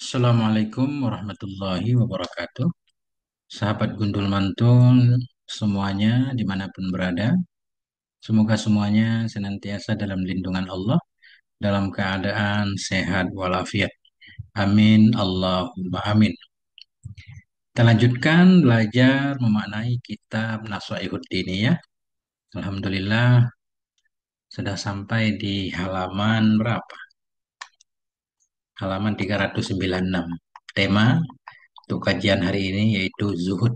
Assalamualaikum warahmatullahi wabarakatuh. Sahabat Gundul Mantul semuanya dimanapun berada. Semoga semuanya senantiasa dalam lindungan Allah, dalam keadaan sehat walafiat. Amin. Allahumma amin. Kita lanjutkan belajar memaknai kitab Nashaihuddin ya. Alhamdulillah sudah sampai di halaman berapa? Halaman 396. Tema untuk kajian hari ini yaitu zuhud.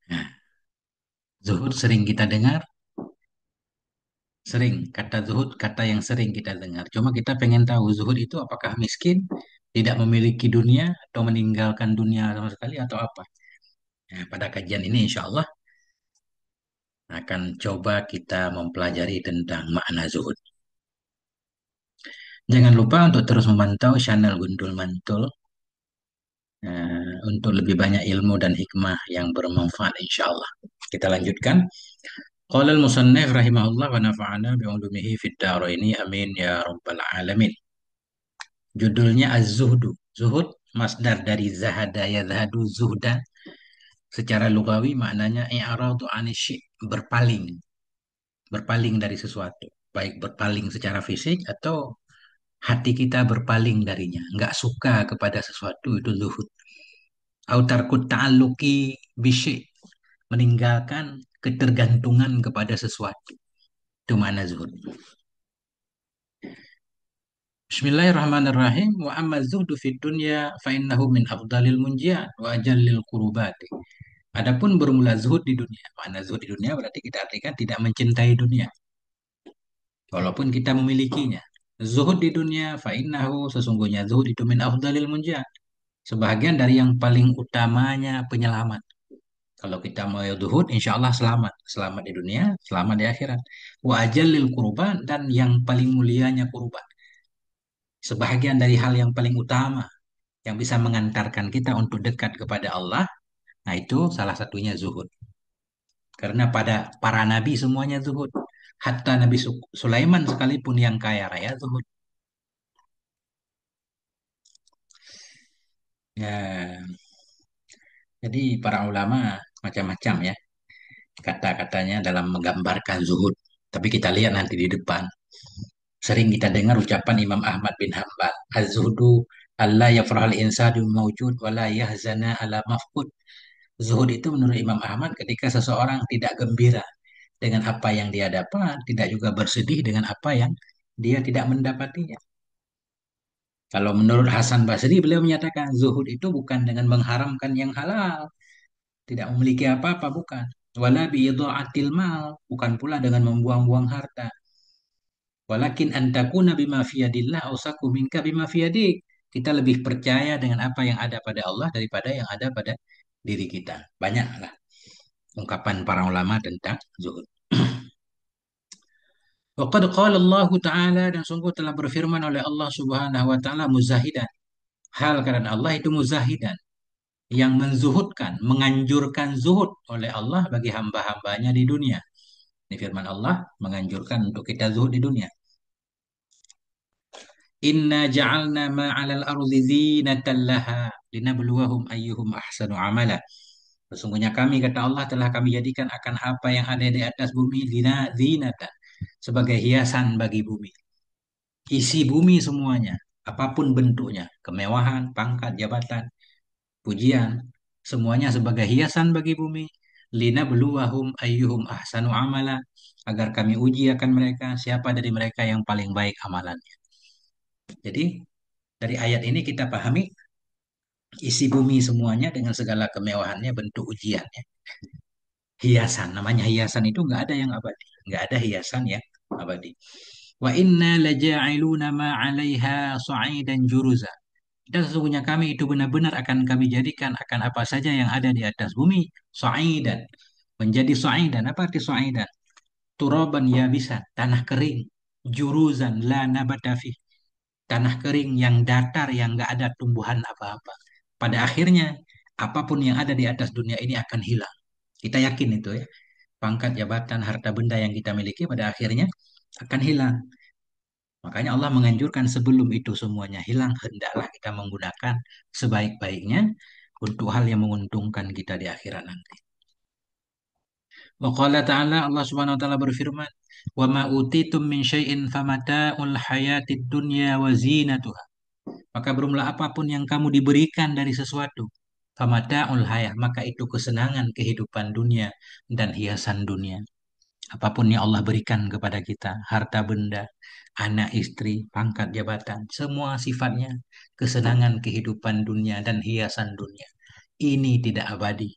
Nah, zuhud sering kita dengar. Sering, kata zuhud, kata yang sering kita dengar. Cuma kita pengen tahu zuhud itu apakah miskin, tidak memiliki dunia, atau meninggalkan dunia sama sekali, atau apa. Nah, pada kajian ini insya Allah akan coba kita mempelajari tentang makna zuhud. Jangan lupa untuk terus memantau channel Gundul Mantul untuk lebih banyak ilmu dan hikmah yang bermanfaat insya Allah. Kita lanjutkan. Qala al-musannif rahimahullah wa nafa'ana bi'ulumihi fid dharaini amin ya rabbal alamin. Judulnya Az-Zuhdu. Zuhud masdar dari zahada yazhadu zuhdan. Secara lugawi maknanya i'radu anisy, berpaling, berpaling dari sesuatu. Baik berpaling secara fisik atau hati kita berpaling darinya, nggak suka kepada sesuatu itu zuhud. Au tarkut ta'alluqi bisyai, meninggalkan ketergantungan kepada sesuatu. Itu makna zuhud. Bismillahirrahmanirrahim. Wa amma zuhdu fid dunya fa innahu min afdalil munjiat wa ajallil qurubati. Adapun bermula zuhud di dunia. Makna zuhud di dunia berarti kita artikan tidak mencintai dunia. Walaupun kita memilikinya. Zuhud di dunia fa innahu, sesungguhnya zuhud itu min afdalil munjiat. Sebahagian dari yang paling utamanya penyelamat. Kalau kita mau zuhud, insya Allah selamat. Selamat di dunia, selamat di akhirat. Wa ajallil qurban, dan yang paling mulianya kurban. Sebahagian dari hal yang paling utama yang bisa mengantarkan kita untuk dekat kepada Allah, nah itu salah satunya zuhud. Karena pada para nabi semuanya zuhud. Hatta Nabi Sulaiman sekalipun yang kaya raya zuhud. Ya, jadi para ulama macam-macam ya kata-katanya dalam menggambarkan zuhud. Tapi kita lihat nanti di depan. Sering kita dengar ucapan Imam Ahmad bin Hambal. Az-zuhdu Allah yafrahal insadu mawjud wa la yahzana ala mafqud. Zuhud itu menurut Imam Ahmad ketika seseorang tidak gembira dengan apa yang dia dapat, tidak juga bersedih dengan apa yang dia tidak mendapatinya. Kalau menurut Hasan Basri, beliau menyatakan zuhud itu bukan dengan mengharamkan yang halal, tidak memiliki apa-apa, bukan. Wala biidha'atil mal, bukan pula dengan membuang-buang harta. Walakin antakuna bima fiyadillah ausaku minka bima fiyadik. Kita lebih percaya dengan apa yang ada pada Allah daripada yang ada pada diri kita. Banyaklah ungkapan para ulama tentang zuhud. Waqad qala Allah Ta'ala, dan sungguh telah berfirman oleh Allah Subhanahu wa taala muzahidan. Hal karena Allah itu muzahidan, yang menzuhudkan, menganjurkan zuhud oleh Allah bagi hamba-hambanya di dunia. Ini firman Allah menganjurkan untuk kita zuhud di dunia. Inna ja'alna ma'alal ardi zinatan laha linabluwahum ayyuhum ahsanu amala. Sesungguhnya kami, kata Allah, telah kami jadikan akan apa yang ada di atas bumi zinatan, sebagai hiasan bagi bumi. Isi bumi semuanya, apapun bentuknya, kemewahan, pangkat, jabatan, pujian, semuanya sebagai hiasan bagi bumi. Lina beluwahum ayyuhum ahsanu amala, agar kami uji akan mereka siapa dari mereka yang paling baik amalannya. Jadi dari ayat ini kita pahami isi bumi semuanya dengan segala kemewahannya bentuk ujiannya. Hiasan, namanya hiasan itu nggak ada yang abadi, nggak ada hiasan yang abadi. Wa inna laja'iluna ma 'alaiha sa'idan juruza. Dan sesungguhnya kami itu benar-benar akan kami jadikan akan apa saja yang ada di atas bumi sa'idan, menjadi sa'idan. Apa arti sa'idan? Turaban yabisan, tanah kering. Juruzan la nabata fih, tanah kering yang datar yang nggak ada tumbuhan apa-apa. Pada akhirnya apapun yang ada di atas dunia ini akan hilang. Kita yakin itu ya. Pangkat, jabatan, harta benda yang kita miliki pada akhirnya akan hilang. Makanya Allah menganjurkan sebelum itu semuanya hilang, hendaklah kita menggunakan sebaik-baiknya untuk hal yang menguntungkan kita di akhirat nanti. Wa qala ta'ala, Allah Subhanahu wa taala berfirman, "Wa ma utitum min syai'in famata'ul hayatid dunya wa zinatuha." Maka berumlah apapun yang kamu diberikan dari sesuatu, famata'ul hayah, maka itu kesenangan kehidupan dunia dan hiasan dunia. Apapun yang Allah berikan kepada kita, harta benda, anak istri, pangkat jabatan, semua sifatnya kesenangan kehidupan dunia dan hiasan dunia. Ini tidak abadi.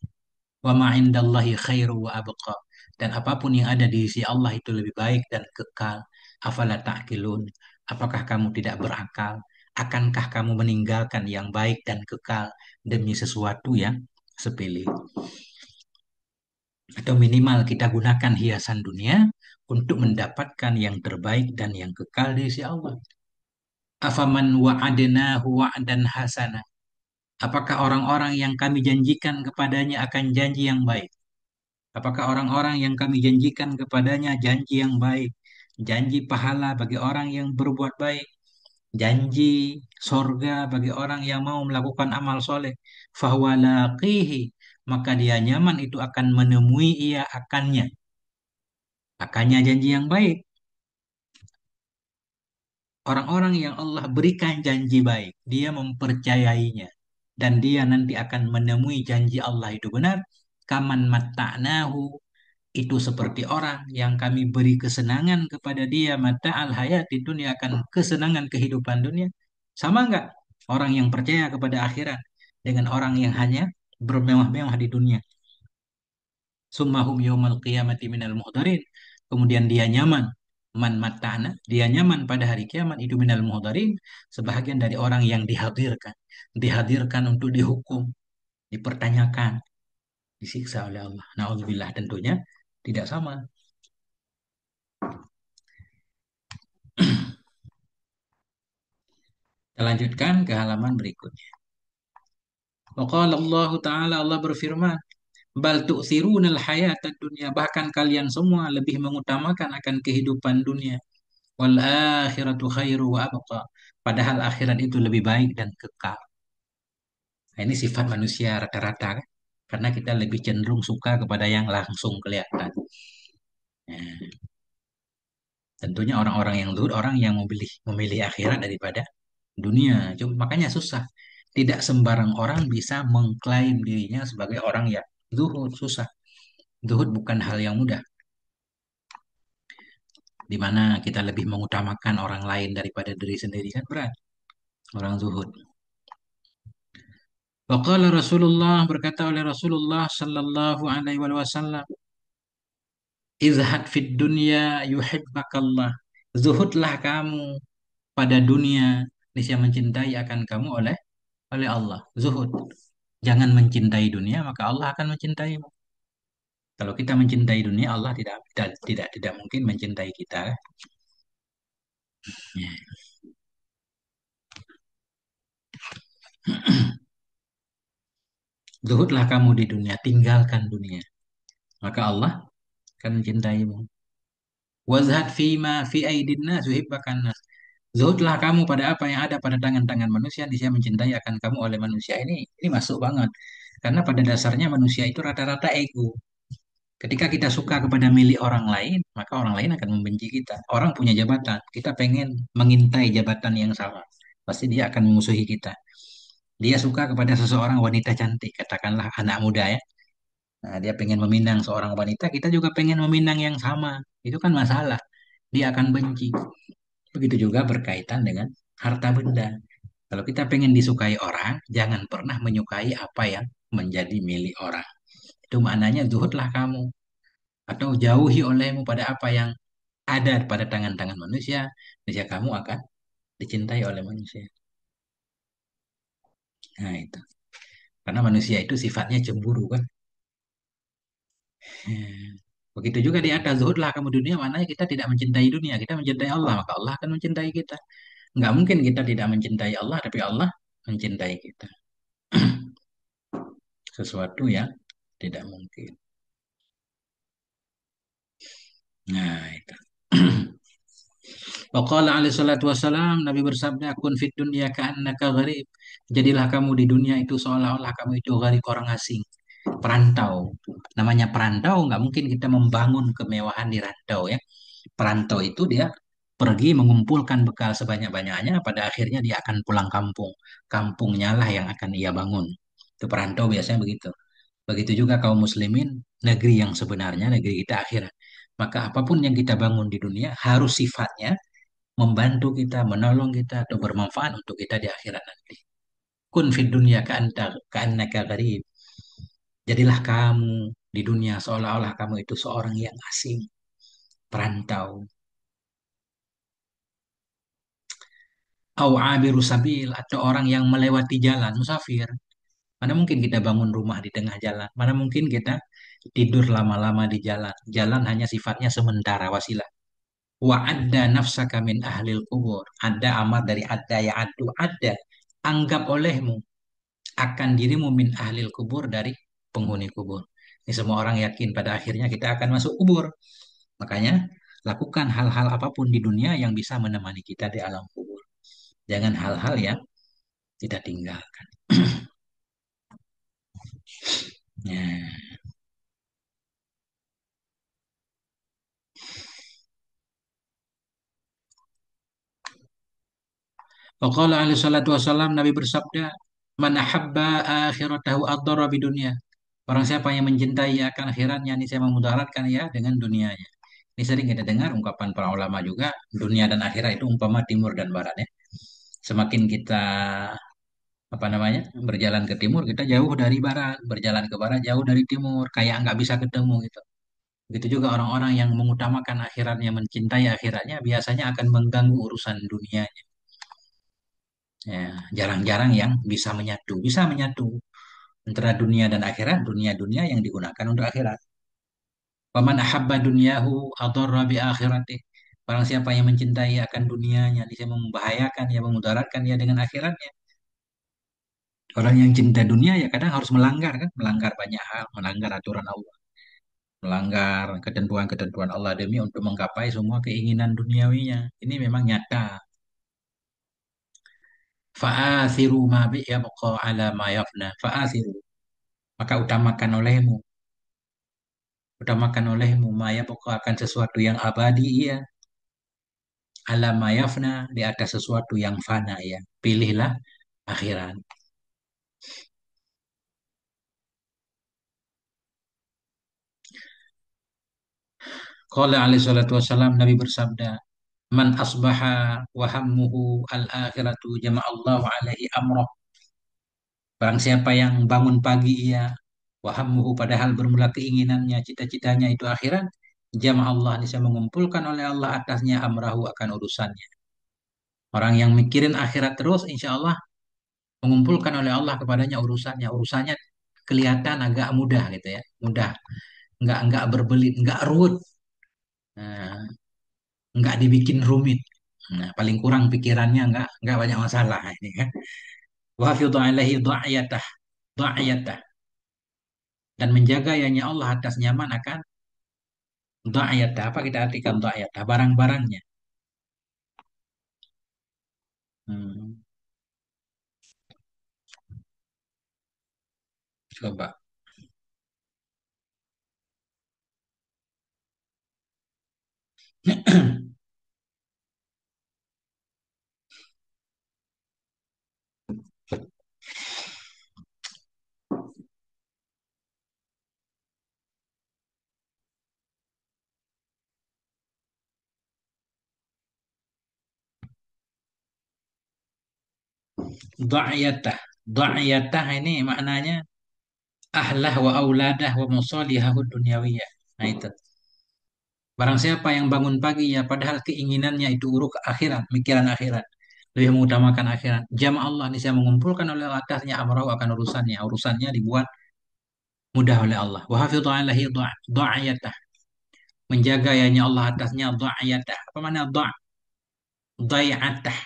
Wa ma indallahi khairu wa abqa. Dan apapun yang ada di sisi Allah itu lebih baik dan kekal. Afala ta'qilun. Apakah kamu tidak berakal? Akankah kamu meninggalkan yang baik dan kekal demi sesuatu yang sepele? Atau minimal kita gunakan hiasan dunia untuk mendapatkan yang terbaik dan yang kekal di sisi Allah. Afaman wa'adnahu wa'dan hasana. Apakah orang-orang yang kami janjikan kepadanya akan janji yang baik? Apakah orang-orang yang kami janjikan kepadanya janji yang baik? Janji pahala bagi orang yang berbuat baik. Janji sorga bagi orang yang mau melakukan amal soleh. Fahuwa laqihi. Maka dia nyaman itu akan menemui ia akannya. Akannya janji yang baik. Orang-orang yang Allah berikan janji baik, dia mempercayainya. Dan dia nanti akan menemui janji Allah itu benar. Kaman matta'nahu, itu seperti orang yang kami beri kesenangan kepada dia. Mata al hayat di dunia, akan kesenangan kehidupan dunia. Sama enggak orang yang percaya kepada akhirat dengan orang yang hanya bermewah-mewah di dunia? Summahum yaumal qiyamati minal muhdarin. Kemudian dia nyaman. Man mata'na, dia nyaman pada hari kiamat itu minal muhdarin. Sebahagian dari orang yang dihadirkan. Dihadirkan untuk dihukum, dipertanyakan, disiksa oleh Allah. Na'udzubillah, tentunya tidak sama. Kita lanjutkan ke halaman berikutnya. Waqala Allah Ta'ala, Allah berfirman, Bal tu'thirunal hayatad dunya. Bahkan kalian semua lebih mengutamakan akan kehidupan dunia. Wal akhiratu khairu wa abqa. Padahal akhirat itu lebih baik dan kekal. Nah, ini sifat manusia rata-rata kan? Karena kita lebih cenderung suka kepada yang langsung kelihatan. Nah, tentunya orang-orang yang zuhud, orang yang memilih memilih akhirat daripada dunia. Cuma makanya susah. Tidak sembarang orang bisa mengklaim dirinya sebagai orang yang zuhud, susah. Zuhud bukan hal yang mudah, di mana kita lebih mengutamakan orang lain daripada diri sendiri, kan berat. Orang zuhud. Waqala Rasulullah, berkata oleh Rasulullah sallallahu alaihi wasallam, izhad fid dunya yuhibbakallah. Zuhudlah kamu pada dunia, niscaya mencintai akan kamu oleh Allah. Zuhud. Jangan mencintai dunia, maka Allah akan mencintaimu. Kalau kita mencintai dunia, Allah tidak mungkin mencintai kita. Ya. Zuhudlah kamu di dunia, tinggalkan dunia, maka Allah akan mencintaimu. Wazhad fima fi aidin nas yuhibbakan nas. Zuhudlah kamu pada apa yang ada pada tangan-tangan manusia, niscaya mencintai akan kamu oleh manusia. Ini masuk banget. Karena pada dasarnya manusia itu rata-rata ego. Ketika kita suka kepada milik orang lain, maka orang lain akan membenci kita. Orang punya jabatan, kita pengen mengintai jabatan yang sama. Pasti dia akan memusuhi kita. Dia suka kepada seseorang wanita cantik, katakanlah anak muda ya. Nah, dia pengen meminang seorang wanita, kita juga pengen meminang yang sama. Itu kan masalah. Dia akan benci. Begitu juga berkaitan dengan harta benda. Kalau kita pengen disukai orang, jangan pernah menyukai apa yang menjadi milik orang. Itu maknanya zuhudlah kamu. Atau jauhi olehmu pada apa yang ada pada tangan-tangan manusia, niscaya kamu akan dicintai oleh manusia. Nah itu. Karena manusia itu sifatnya cemburu kan. Hmm. Begitu juga di atas, zuhudlah kamu dunia, maknanya kita tidak mencintai dunia, kita mencintai Allah, maka Allah akan mencintai kita. Nggak mungkin kita tidak mencintai Allah, tapi Allah mencintai kita. Sesuatu yang tidak mungkin. Nah, itu. Waqala alaihi salatu wassalam, Nabi bersabda, kun fit dunya ka'annaka gharib. Jadilah kamu di dunia itu seolah-olah kamu itu gharib, orang asing, perantau. Namanya perantau, nggak mungkin kita membangun kemewahan di rantau ya. Perantau itu dia pergi mengumpulkan bekal sebanyak-banyaknya, pada akhirnya dia akan pulang kampung. Kampungnya lah yang akan ia bangun. Itu perantau biasanya begitu. Begitu juga kaum muslimin, negeri yang sebenarnya, negeri kita akhirat. Maka apapun yang kita bangun di dunia harus sifatnya membantu kita, menolong kita, atau bermanfaat untuk kita di akhirat nanti. Kun fid dunya ka'annaka gharib. Jadilah kamu di dunia seolah-olah kamu itu seorang yang asing, perantau. Au abiru sabil, atau orang yang melewati jalan, musafir. Mana mungkin kita bangun rumah di tengah jalan? Mana mungkin kita tidur lama-lama di jalan? Jalan hanya sifatnya sementara, wasilah. Wa adda nafsaka min ahlil kubur. Ada amat dari adda ya adu. Ada. Anggap olehmu akan dirimu min ahlil kubur, dari penghuni kubur. Ini semua orang yakin pada akhirnya kita akan masuk kubur. Makanya lakukan hal-hal apapun di dunia yang bisa menemani kita di alam kubur. Jangan hal-hal yang tidak tinggalkan. Ya. Waqala alaihi salatu wassalam, Nabi bersabda, man ahabba akhiratahu ad-darra bidunya. Orang siapa yang mencintai akan akhiratnya, ini saya memudaratkan ya dengan dunianya. Ini sering kita dengar ungkapan para ulama juga, dunia dan akhirat itu umpama timur dan barat ya. Semakin kita apa namanya berjalan ke timur, kita jauh dari barat, berjalan ke barat jauh dari timur, kayak nggak bisa ketemu gitu. Begitu juga orang-orang yang mengutamakan akhiratnya, mencintai akhiratnya, biasanya akan mengganggu urusan dunia. Ya, jarang-jarang yang bisa menyatu antara dunia dan akhirat, dunia-dunia yang digunakan untuk akhirat. Waman ahabba dunyahu adarra bi akhiratih. Barang siapa yang mencintai akan dunianya, dia membahayakan, ya memudaratkan ya dengan akhiratnya. Orang yang cinta dunia ya kadang harus melanggar kan, melanggar banyak hal, melanggar aturan Allah, melanggar ketentuan-ketentuan Allah demi untuk menggapai semua keinginan duniawinya. Ini memang nyata. Fa'athiru ma bi'yabqa ala ma yafna. Fa'athiru. Maka utamakan olehmu maya pokok akan sesuatu yang abadi, iya, ala mayafna, di atas sesuatu yang fana, ya, pilihlah akhirat. Qala alaihi salatu wassalam, Nabi bersabda, man asbaha wa hammuhu al akhiratu jama'allahu alaihi amrah. Barang siapa yang bangun pagi, ia wahammuhu, padahal bermula keinginannya, cita-citanya itu akhirat, jama'allah, ini saya mengumpulkan oleh Allah atasnya amrahu, akan urusannya. Orang yang mikirin akhirat terus, insya Allah mengumpulkan oleh Allah kepadanya urusannya. Urusannya kelihatan agak mudah gitu ya, mudah, nggak berbelit, nggak ruwet, nah, nggak dibikin rumit. Nah, paling kurang pikirannya nggak banyak masalah ini kan. Wahfidhu alaihi dha'yatah, dha'yatah, dan menjaga yanya Allah atas nyaman akan dha'yatah. Apa kita artikan dha'yatah? Barang-barangnya. Hmm, coba. Dha'yatah. Dha'yatah ini maknanya ahlah wa auladah wa masalihahud dunyawiyah. Nah itu. Barang siapa yang bangun pagi ya padahal keinginannya itu uruk akhirat, mikiran akhirat, lebih mengutamakan akhirat. Jama Allah ini saya mengumpulkan oleh atasnya amrah akan urusannya. Urusannya dibuat mudah oleh Allah. Wa hafidhu alaihi dha'iyatah. Menjaga yanya Allah atasnya dha'iyatah. Apa makna dha'iyatah?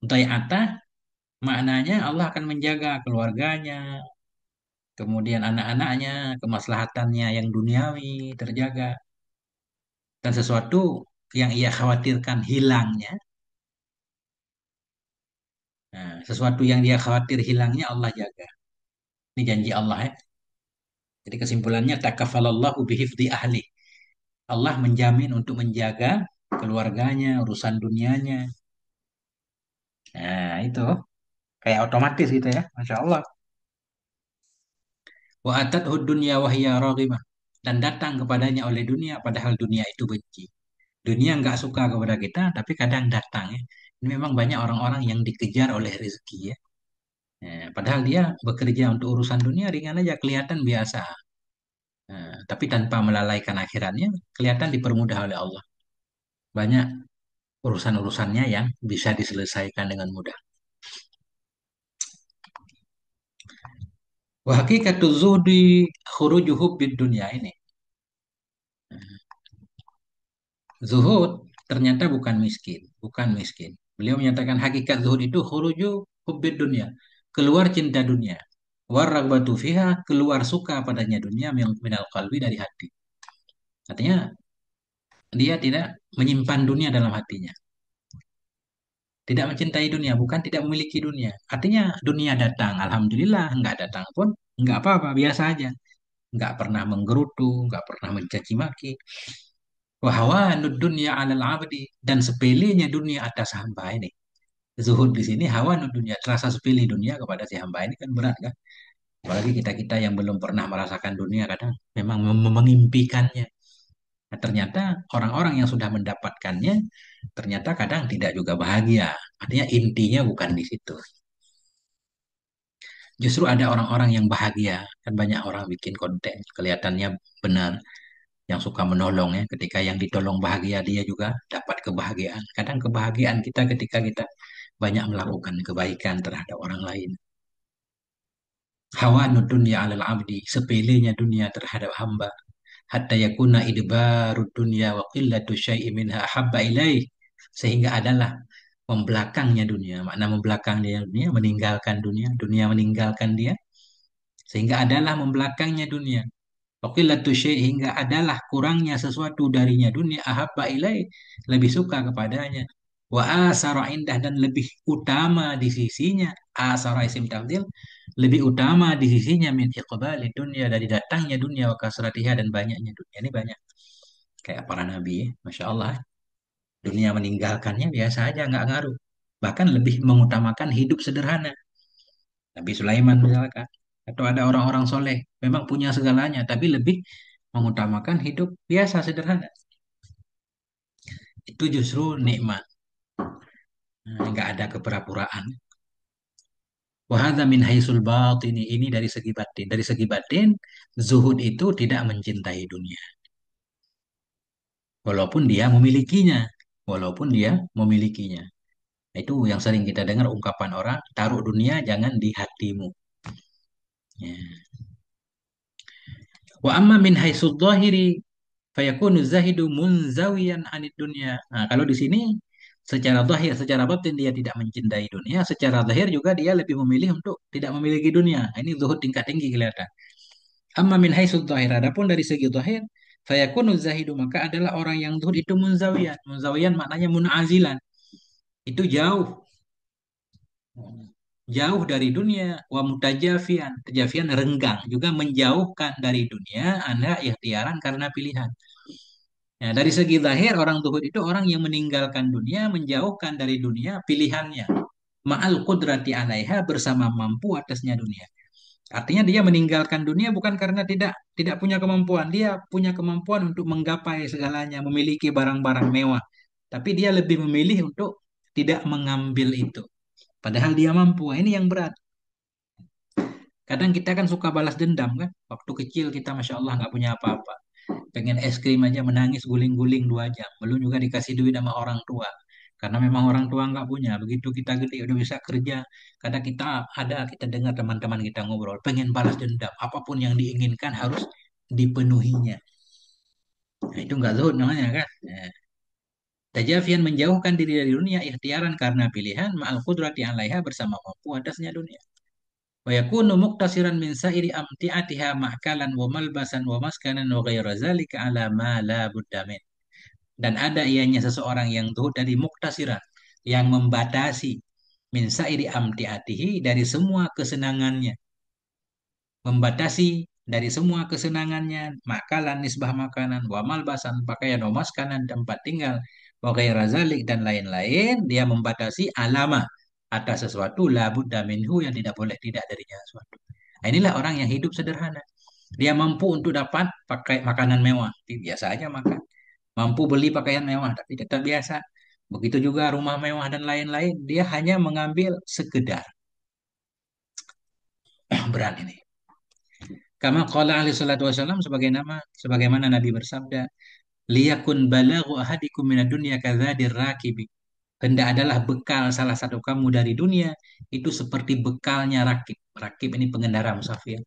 Dha'iyatah maknanya Allah akan menjaga keluarganya, kemudian anak-anaknya, kemaslahatannya yang duniawi terjaga, dan sesuatu yang ia khawatirkan hilangnya. Nah, sesuatu yang dia khawatir hilangnya Allah jaga. Ini janji Allah ya. Jadi kesimpulannya takafalallahu bihifdi ahli. Allah menjamin untuk menjaga keluarganya, urusan dunianya. Nah, itu kayak otomatis gitu ya. Masya Allah. Wa atathu dunya wa hiya raghimah. Dan datang kepadanya oleh dunia padahal dunia itu benci. Dunia nggak suka kepada kita, tapi kadang datang ya. Ini memang banyak orang-orang yang dikejar oleh rezeki ya. Padahal dia bekerja untuk urusan dunia ringan aja, kelihatan biasa. Tapi tanpa melalaikan akhiratnya, kelihatan dipermudah oleh Allah. Banyak urusan-urusannya yang bisa diselesaikan dengan mudah. Wa hakikatu zuhdi khuruju hubbid dunia ini. Zuhud ternyata bukan miskin, bukan miskin. Beliau menyatakan hakikat zuhud itu khuruju hubbid dunia, keluar cinta dunia. Waragbatu fiha, keluar suka padanya dunia minal qalbi dari hati. Artinya dia tidak menyimpan dunia dalam hatinya. Tidak mencintai dunia, bukan tidak memiliki dunia. Artinya dunia datang, alhamdulillah. Nggak datang pun nggak apa-apa, biasa aja. Nggak pernah menggerutu, nggak pernah mencaci maki. Wahawanud dunya alal abdi, dan sepelenya dunia atas hamba ini. Zuhud di sini hawanud dunia, terasa sepele dunia kepada si hamba ini kan berat kan. Apalagi kita-kita yang belum pernah merasakan dunia kadang memang mengimpikannya. Nah, ternyata orang-orang yang sudah mendapatkannya ternyata kadang tidak juga bahagia. Artinya intinya bukan di situ. Justru ada orang-orang yang bahagia. Kan banyak orang bikin konten, kelihatannya benar, yang suka menolong ya. Ketika yang ditolong bahagia, dia juga dapat kebahagiaan. Kadang kebahagiaan kita ketika kita banyak melakukan kebaikan terhadap orang lain. Hawa dunya alal abdi, sepelenya dunia terhadap hamba. Hatta yakuna idbarud dunya wa qillatu syai'in minha ahabba ilaih. Sehingga adalah membelakangnya dunia. Makna membelakang dia dunia, meninggalkan dunia, dunia meninggalkan dia. Sehingga adalah membelakangnya dunia. Waqillatu syai' hingga adalah kurangnya sesuatu darinya dunia ahabba ilai lebih suka kepadanya. Wa asara indah dan lebih utama di sisinya. Asara isim tafdil lebih utama di sisinya min iqbali dunia dari datangnya dunia wa kasratiha dan banyaknya dunia. Ini banyak kayak para nabi ya. Masya Allah. Dunia meninggalkannya biasa aja nggak ngaruh. Bahkan lebih mengutamakan hidup sederhana. Nabi Sulaiman misalkan. Atau ada orang-orang soleh. Memang punya segalanya. Tapi lebih mengutamakan hidup biasa, sederhana. Itu justru nikmat. Nggak ada kepura-puraan. Wahada min haisul batini. Ini dari segi batin. Dari segi batin, zuhud itu tidak mencintai dunia. Walaupun dia memilikinya. Walaupun dia memilikinya. Itu yang sering kita dengar ungkapan orang, taruh dunia jangan di hatimu. Ya. Wa amma min haitsu dhahiri fayakunu zahidu munzawiyan anid dunya. Nah, kalau di sini secara zahir, secara batin dia tidak mencintai dunia, secara zahir juga dia lebih memilih untuk tidak memiliki dunia. Nah, ini zuhud tingkat tinggi kelihatan. Amma min haitsu dhahir, adapun dari segi zahir, fayakunu zahidu maka adalah orang yang zuhud itu munzawiyan. Munzawiyan maknanya munazilan. Itu jauh, jauh dari dunia. Wa mutajafian, tajafian renggang, juga menjauhkan dari dunia anda ikhtiaran karena pilihan. Ya, dari segi zahir orang zuhud itu orang yang meninggalkan dunia, menjauhkan dari dunia pilihannya. Ma'al qudrati alaiha bersama mampu atasnya dunia. Artinya dia meninggalkan dunia bukan karena tidak punya kemampuan. Dia punya kemampuan untuk menggapai segalanya, memiliki barang-barang mewah. Tapi dia lebih memilih untuk tidak mengambil itu. Padahal dia mampu. Wah, ini yang berat. Kadang kita kan suka balas dendam kan. Waktu kecil kita Masya Allah nggak punya apa-apa. Pengen es krim aja menangis guling-guling 2 jam. Belum juga dikasih duit sama orang tua. Karena memang orang tua nggak punya. Begitu kita gede udah bisa kerja. Kadang kita dengar teman-teman kita ngobrol. Pengen balas dendam. Apapun yang diinginkan harus dipenuhinya. Nah, itu nggak zuhud namanya kan. Nah, tajafian menjauhkan diri dari dunia ikhtiaran karena pilihan ma'al qudrati 'alaiha bersama mampu atasnya dunia. Wa yakunu muqtasiran min sa'iri amti'atiha ma'kalan wa malbasan wa maskanan wa ghaira zalika ala ma la budda min. Dan ada ianya seseorang yang zuhud dari muktasiran, yang membatasi min sairi amtiatihi, dari semua kesenangannya, membatasi dari semua kesenangannya, makanan, nisbah makanan, wa malbasan, pakaian, wa maskanan, tempat tinggal, wa ghaira zalik, dan lain-lain. Dia membatasi alama atas sesuatu la budda minhu, yang tidak boleh tidak darinya sesuatu. Nah, inilah orang yang hidup sederhana. Dia mampu untuk dapat pakai makanan mewah, tapi biasa aja makan. Mampu beli pakaian mewah, tapi tetap biasa. Begitu juga rumah mewah dan lain-lain. Dia hanya mengambil sekedar. Berat ini. Kama qala alaihi salatu wasallam, sebagaimana Nabi bersabda, liyakun balaghu ahadikum minad dunya kadzadir rakibi. Hendak adalah bekal salah satu kamu dari dunia itu seperti bekalnya rakib. Rakib ini pengendara musafir.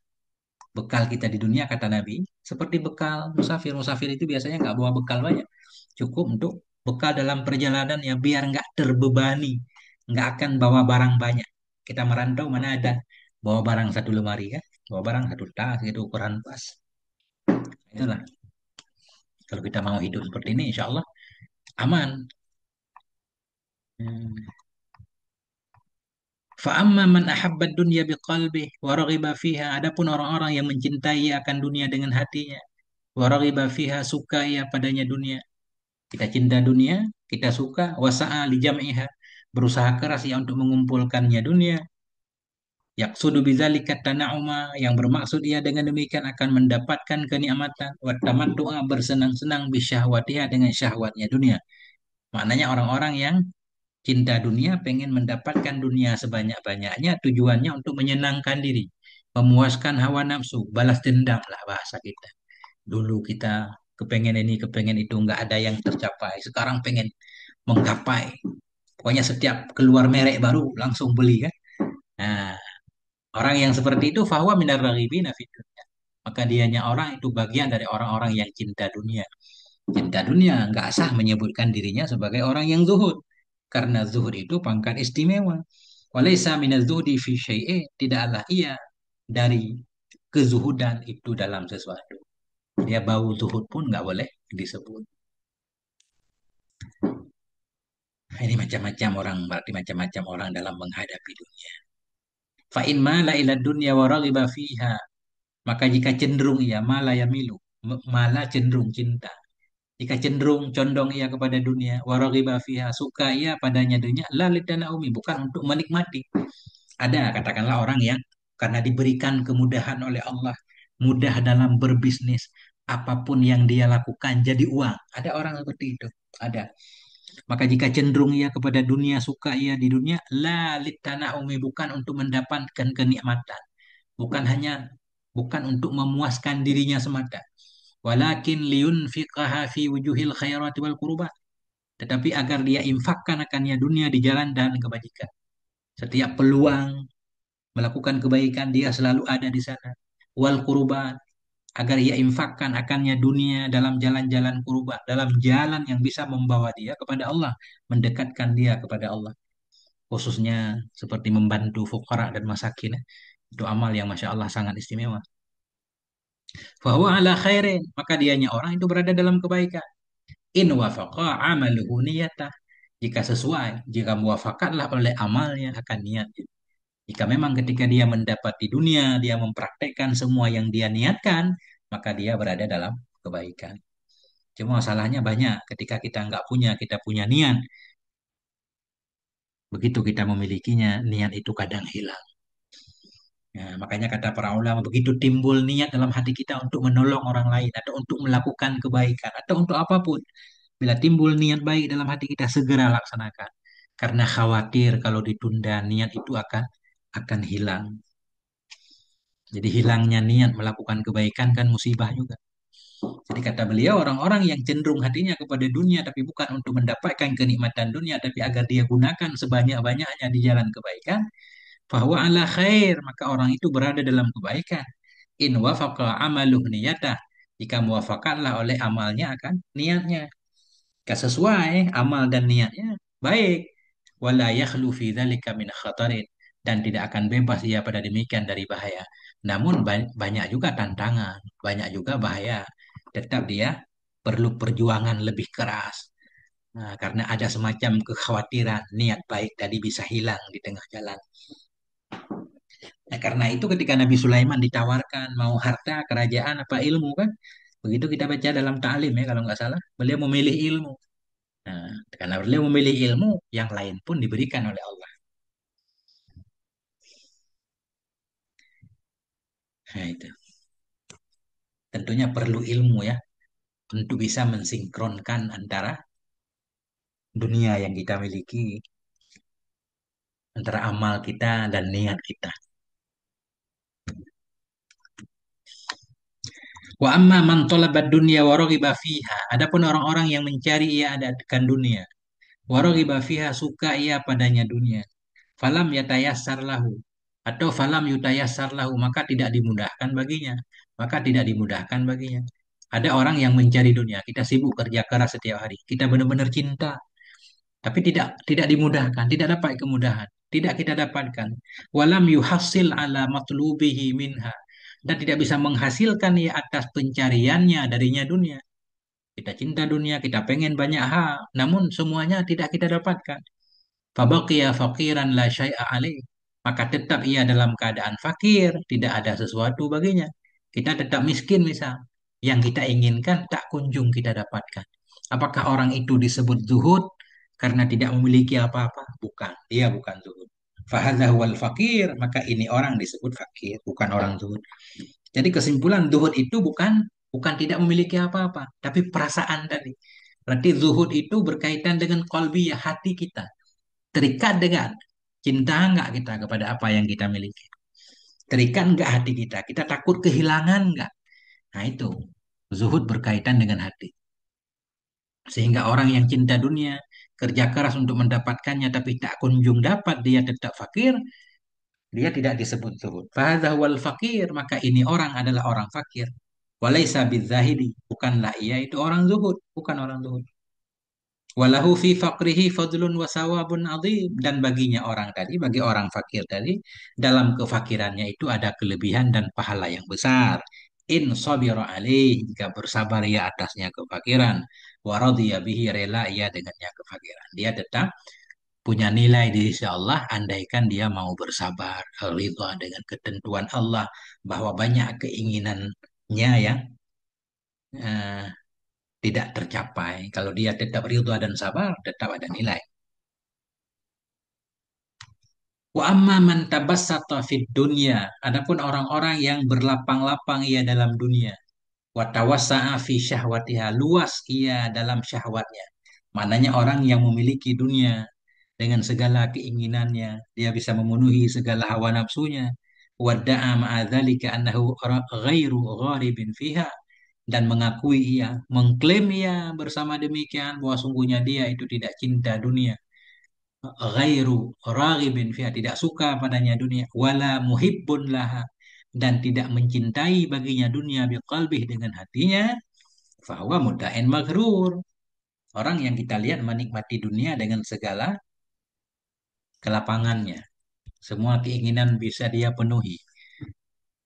Bekal kita di dunia, kata Nabi, seperti bekal musafir. Musafir itu biasanya nggak bawa bekal banyak. Cukup untuk bekal dalam perjalanan, ya biar nggak terbebani. Nggak akan bawa barang banyak. Kita merantau mana ada bawa barang satu lemari kan. Bawa barang satu tas gitu, ukuran pas. Itulah. Kalau kita mau hidup seperti ini, insya Allah aman. Hmm. Fa'amma man ahabba dunya biqalbih wa raghiba fiha. Adapun orang-orang yang mencintai akan dunia dengan hatinya, wa raghiba fiha, suka ia padanya dunia. Kita cinta dunia, kita suka, wasa'a li jam'iha, berusaha keras ya untuk mengumpulkannya dunia. Yaqsudu bidzalika tana'uma, yang bermaksud ia dengan demikian akan mendapatkan kenikmatan, wa tamattu'a, bersenang-senang bisyahwatiha, dengan syahwatnya dunia. Maknanya orang-orang yang cinta dunia pengen mendapatkan dunia sebanyak-banyaknya, tujuannya untuk menyenangkan diri, memuaskan hawa nafsu, balas dendam lah bahasa kita. Dulu kita kepengen ini, kepengen itu, nggak ada yang tercapai. Sekarang pengen menggapai. Pokoknya setiap keluar merek baru langsung beli kan. Nah, orang yang seperti itu fahuwa minar raghibina fid dunya. Maka dianya orang itu bagian dari orang-orang yang cinta dunia. Cinta dunia nggak sah menyebutkan dirinya sebagai orang yang zuhud. Karena zuhud itu pangkat istimewa. Walaysa minaz zuhdi fi syai'in, tidaklah ia dari kezuhudan itu dalam sesuatu. Dia bau zuhud pun nggak boleh disebut. Ini macam-macam orang, berarti macam-macam orang dalam menghadapi dunia. Fa in mala ila dunya wa raghiba fiha, maka jika cenderung ia, mala yamilu, mala cenderung cinta. Jika cenderung condong ia kepada dunia, wa raghiba fiha, suka ia padanya dunia, la lidanaumi, bukan untuk menikmati. Ada katakanlah orang yang karena diberikan kemudahan oleh Allah, mudah dalam berbisnis, apapun yang dia lakukan jadi uang. Ada orang seperti itu. Ada. Maka jika cenderung ia kepada dunia, suka ia di dunia, la litanaumi, bukan untuk mendapatkan kenikmatan, bukan hanya, bukan untuk memuaskan dirinya semata, walakin liyunfiqaha fi wujuhil khairati wal qurbat, tetapi agar dia infakkan akannya dunia di jalan dan kebajikan. Setiap peluang melakukan kebaikan dia selalu ada di sana. Wal qurbat, agar ia infakkan akannya dunia dalam jalan-jalan kurba, dalam jalan yang bisa membawa dia kepada Allah, mendekatkan dia kepada Allah. Khususnya seperti membantu fukara dan masakin. Itu amal yang Masya Allah sangat istimewa. Fahuwa ala khairin, maka dianya orang itu berada dalam kebaikan. In wafaqa amaluhu niyatah. Jika sesuai, jika muwafakatlah oleh amalnya akan niatnya. Jika memang ketika dia mendapati dunia, dia mempraktekkan semua yang dia niatkan, maka dia berada dalam kebaikan. Cuma masalahnya banyak ketika kita nggak punya, kita punya niat. Begitu kita memilikinya, niat itu kadang hilang. Ya, makanya kata para ulama, begitu timbul niat dalam hati kita untuk menolong orang lain, atau untuk melakukan kebaikan, atau untuk apapun. Bila timbul niat baik dalam hati kita, segera laksanakan. Karena khawatir kalau ditunda, niat itu akan hilang. Jadi hilangnya niat melakukan kebaikan kan musibah juga. Jadi kata beliau, orang-orang yang cenderung hatinya kepada dunia tapi bukan untuk mendapatkan kenikmatan dunia, tapi agar dia gunakan sebanyak-banyaknya di jalan kebaikan, bahwa ala khair, maka orang itu berada dalam kebaikan. In wafaqa amaluh niyatah, jika muwafaqatlah oleh amalnya akan niatnya. Jika sesuai amal dan niatnya baik, wala yakhlu fi dzalika min khatarin, dan tidak akan bebas ia pada demikian dari bahaya. Namun banyak juga tantangan, banyak juga bahaya. Tetap dia perlu perjuangan lebih keras. Nah, karena ada semacam kekhawatiran niat baik tadi bisa hilang di tengah jalan. Nah, karena itu ketika Nabi Sulaiman ditawarkan mau harta, kerajaan, apa ilmu kan? Begitu kita baca dalam ta'lim ya kalau nggak salah, beliau memilih ilmu. Nah, karena beliau memilih ilmu, yang lain pun diberikan oleh Allah. Nah, itu. Tentunya perlu ilmu ya, untuk bisa mensinkronkan antara dunia yang kita miliki, antara amal kita dan niat kita. Wa amma man talabad dunya wa raghiba fiha. Adapun orang-orang yang mencari ia adakan dunia. Wa raghiba fiha suka ia padanya dunia. Falam yatayassar lahu atau falam yutayassar lahu maka tidak dimudahkan baginya. Maka tidak dimudahkan baginya. Ada orang yang mencari dunia, kita sibuk kerja keras setiap hari. Kita benar-benar cinta, tapi tidak dimudahkan, tidak dapat kemudahan, tidak kita dapatkan. Walam yuhasil ala matlubihi minha dan tidak bisa menghasilkan ia atas pencariannya darinya dunia. Kita cinta dunia, kita pengen banyak hal, namun semuanya tidak kita dapatkan. Fabaqiya faqiran la syai'a alaih. Maka tetap ia dalam keadaan fakir, tidak ada sesuatu baginya. Kita tetap miskin misal. Yang kita inginkan tak kunjung kita dapatkan. Apakah orang itu disebut zuhud karena tidak memiliki apa-apa? Bukan, dia bukan zuhud. Fahadha wal fakir, maka ini orang disebut fakir, bukan orang zuhud. Jadi kesimpulan zuhud itu bukan tidak memiliki apa-apa, tapi perasaan tadi. Berarti zuhud itu berkaitan dengan qalbiyah hati kita, terikat dengan cinta enggak kita kepada apa yang kita miliki, terikat enggak hati kita, kita takut kehilangan enggak. Nah itu zuhud berkaitan dengan hati, sehingga orang yang cinta dunia kerja keras untuk mendapatkannya tapi tak kunjung dapat, dia tetap fakir, dia tidak disebut zuhud. Fahadha wal fakir, maka ini orang adalah orang fakir. Walaisa bidzahidi, bukanlah ia itu orang zuhud, bukan orang zuhud. Walahu fi faqrihi fadlun wa sawabun adzim, dan baginya orang tadi, bagi orang fakir tadi, dalam kefakirannya itu ada kelebihan dan pahala yang besar. In sabira alaih, jika bersabar ia atasnya kefakiran, wa radiya bihi, rela ia dengannya kefakiran. Dia tetap punya nilai di sisi Allah andaikan dia mau bersabar, ridha dengan ketentuan Allah, bahwa banyak keinginannya yang eh, tidak tercapai. Kalau dia tetap ridha dan sabar, tetap ada nilai. Wa amma man tabassata fid dunya, adapun orang-orang yang berlapang-lapang ia dalam dunia, wa tawassa'a fi syahwatiha, luas ia dalam syahwatnya. Maknanya orang yang memiliki dunia dengan segala keinginannya, dia bisa memenuhi segala hawa nafsunya. Wada'a ma'adzalika annahu ghairu gharibin fiha, dan mengakui ia, mengklaim ia bersama demikian bahwa sungguhnya dia itu tidak cinta dunia, ghairu raghibin fiha, tidak suka padanya dunia, wala muhibbun laha, dan tidak mencintai baginya dunia biqalbih, dengan hatinya, fahuwa mudda'in maghrur, orang yang kita lihat menikmati dunia dengan segala kelapangannya, semua keinginan bisa dia penuhi,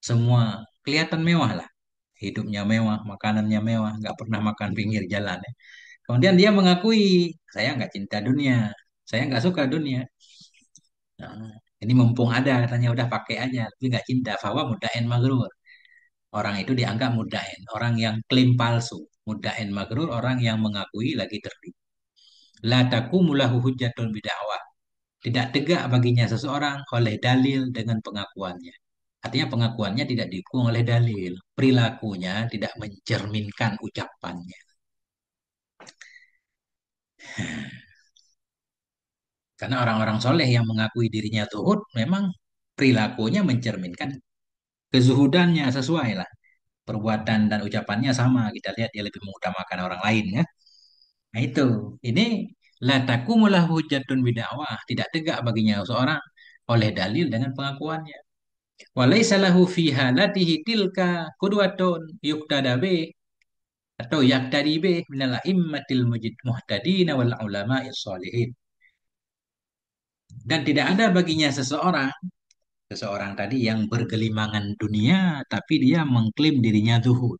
semua kelihatan mewah lah, hidupnya mewah, makanannya mewah, nggak pernah makan pinggir jalan ya. Kemudian dia mengakui, saya nggak cinta dunia, saya nggak suka dunia. Nah, ini mumpung ada, katanya udah pakai aja, tapi nggak cinta. Fawa mudain magrur. Orang itu dianggap mudain, orang yang klaim palsu. Mudain magrur, orang yang mengakui lagi tertipu. La taqumu lahu hujjatun bidakwah. Tidak tegak baginya seseorang oleh dalil dengan pengakuannya. Artinya pengakuannya tidak didukung oleh dalil. Perilakunya tidak mencerminkan ucapannya. Karena orang-orang soleh yang mengakui dirinya zuhud, memang perilakunya mencerminkan kezuhudannya, sesuai lah. Perbuatan dan ucapannya sama. Kita lihat dia lebih mengutamakan orang lain ya. Nah itu, ini la takumullah hujjatun bidakwah, tidak tegak baginya seorang oleh dalil dengan pengakuannya. Walaysa lahu fi halatihi tilka qudwatun yuqtada bih, atau yaqtadi bih minal a'immatil muhtadin wal ulama'is sholihin. Dan tidak ada baginya seseorang, seseorang tadi yang bergelimangan dunia tapi dia mengklaim dirinya zuhud.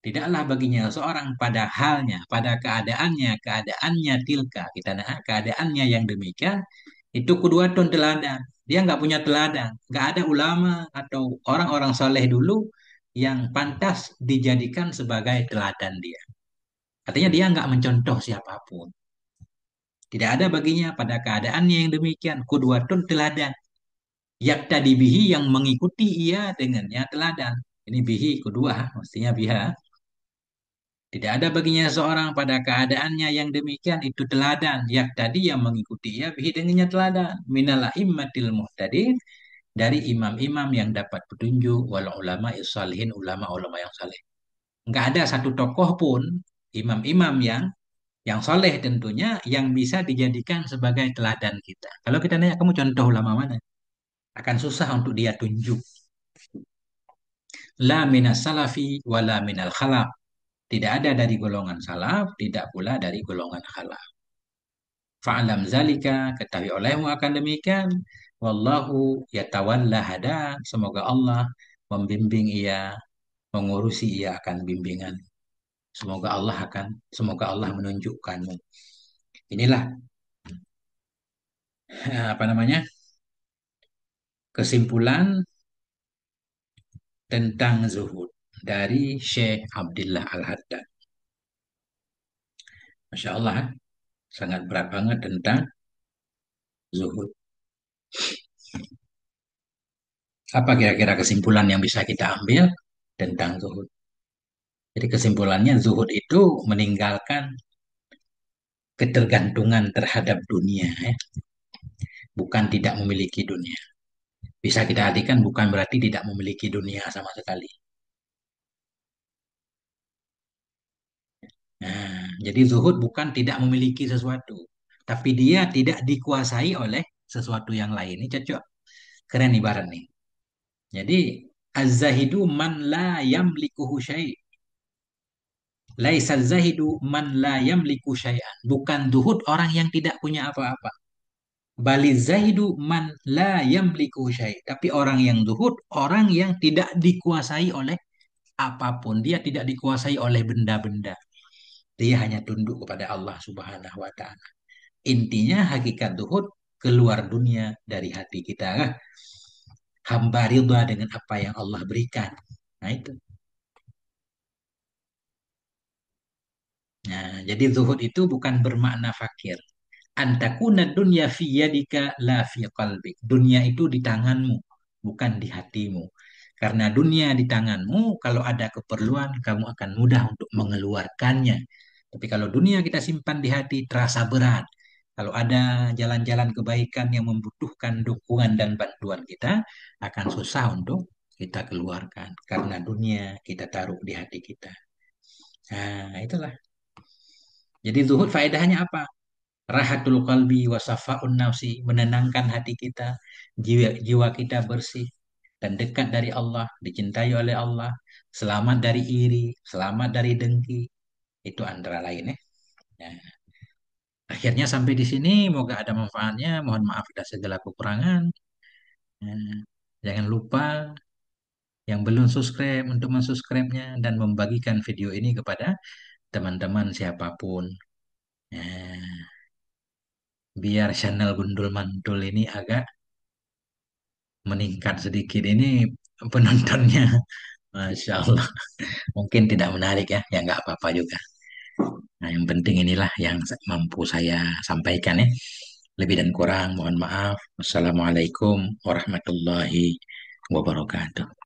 Tidaklah baginya seorang pada halnya, pada keadaannya tilka, kita nah, keadaannya yang demikian, itu kuduatun teladan. Dia nggak punya teladan. Nggak ada ulama atau orang-orang saleh dulu yang pantas dijadikan sebagai teladan dia. Artinya dia nggak mencontoh siapapun. Tidak ada baginya pada keadaannya yang demikian. Kuduatun teladan. Yaktadi bihi yang mengikuti ia dengannya teladan. Ini bihi kedua, mestinya biha. Tidak ada baginya seorang pada keadaannya yang demikian itu teladan. Yaktadi yang mengikuti ia bihi dengannya teladan. Minal immatil muhtadin dari imam-imam yang dapat petunjuk walau ulama salihin ulama-ulama yang saleh. Enggak ada satu tokoh pun imam-imam yang soleh tentunya yang bisa dijadikan sebagai teladan kita. Kalau kita nanya kamu contoh ulama mana? Akan susah untuk dia tunjuk. La minas salafi wala minal khalaf. Tidak ada dari golongan salaf, tidak pula dari golongan khalaf. Fa'alam zalika, ketahui olehmu akan demikian. Wallahu yatawalla hada. Semoga Allah membimbing ia, mengurusi ia akan bimbingan. Semoga Allah menunjukkanmu. Inilah apa namanya kesimpulan tentang zuhud dari Syekh Abdullah Al-Haddad. Masya Allah, sangat berat banget tentang zuhud. Apa kira-kira kesimpulan yang bisa kita ambil tentang zuhud? Jadi kesimpulannya zuhud itu meninggalkan ketergantungan terhadap dunia, ya. Bukan tidak memiliki dunia. Bisa kita artikan bukan berarti tidak memiliki dunia sama sekali. Nah, jadi zuhud bukan tidak memiliki sesuatu, tapi dia tidak dikuasai oleh sesuatu yang lain. Ini cocok, keren ibarat nih. Jadi az-zahidu man la yamlikuhu syai'. Laisa zahidu man la yamliku syai'an. Bukan zuhud orang yang tidak punya apa-apa. Bali zahidu man la yamliku syai'. Tapi orang yang zuhud, orang yang tidak dikuasai oleh apapun. Dia tidak dikuasai oleh benda-benda. Dia hanya tunduk kepada Allah Subhanahu wa taala. Intinya hakikat zuhud keluar dunia dari hati kita. Hamba ridha dengan apa yang Allah berikan. Nah itu. Nah, jadi zuhud itu bukan bermakna fakir. Antakuna dunya fi yadika la fi qalbik. Dunia itu di tanganmu, bukan di hatimu. Karena dunia di tanganmu, kalau ada keperluan, kamu akan mudah untuk mengeluarkannya. Tapi kalau dunia kita simpan di hati, terasa berat. Kalau ada jalan-jalan kebaikan yang membutuhkan dukungan dan bantuan kita, akan susah untuk kita keluarkan. Karena dunia kita taruh di hati kita. Nah, itulah. Jadi zuhud faedahnya apa? Rahatul qalbi wasafaun nafsi, menenangkan hati kita, jiwa kita bersih dan dekat dari Allah, dicintai oleh Allah, selamat dari iri, selamat dari dengki. Itu antara lain ya. Ya. Akhirnya sampai di sini, moga ada manfaatnya. Mohon maaf atas segala kekurangan. Ya. Jangan lupa yang belum subscribe untuk mensubscribe-nya dan membagikan video ini kepada teman-teman siapapun. Ya. Biar channel Gundul Mantul ini agak meningkat sedikit ini penontonnya. Masya Allah. Mungkin tidak menarik ya. Ya nggak apa-apa juga. Nah, yang penting inilah yang mampu saya sampaikan ya. Lebih dan kurang mohon maaf. Wassalamualaikum warahmatullahi wabarakatuh.